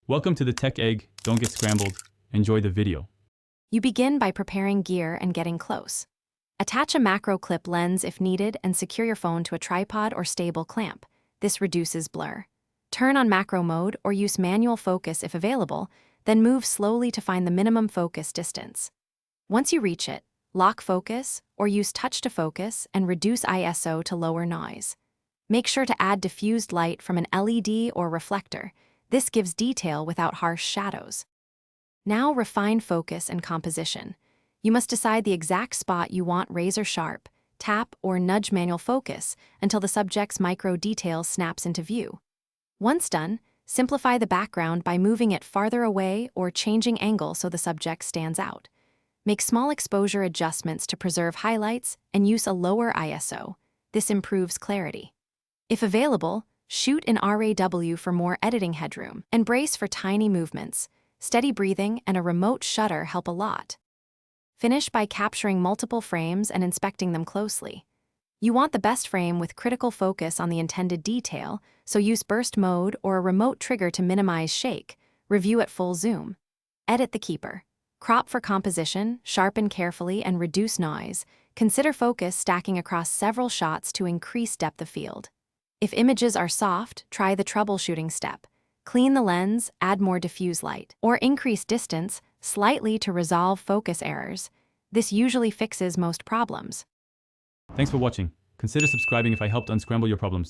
Welcome to the Tech Egg. Don't get scrambled. Enjoy the video. You begin by preparing gear and getting close. Attach a macro clip lens if needed and secure your phone to a tripod or stable clamp. This reduces blur. Turn on macro mode or use manual focus if available, then move slowly to find the minimum focus distance. Once you reach it, lock focus or use touch to focus and reduce ISO to lower noise. Make sure to add diffused light from an LED or reflector. This gives detail without harsh shadows. Now refine focus and composition. You must decide the exact spot you want razor sharp, tap or nudge manual focus until the subject's micro detail snaps into view. Once done, simplify the background by moving it farther away or changing angle so the subject stands out. Make small exposure adjustments to preserve highlights and use a lower ISO. This improves clarity. If available, shoot in RAW for more editing headroom and brace for tiny movements. Steady breathing and a remote shutter help a lot. Finish by capturing multiple frames and inspecting them closely. You want the best frame with critical focus on the intended detail, so use burst mode or a remote trigger to minimize shake. Review at full zoom. Edit the keeper. Crop for composition, sharpen carefully, and reduce noise. Consider focus stacking across several shots to increase depth of field. If images are soft, try the troubleshooting step. Clean the lens, add more diffuse light, or increase distance slightly to resolve focus errors. This usually fixes most problems. Thanks for watching. Consider subscribing if I helped unscramble your problems.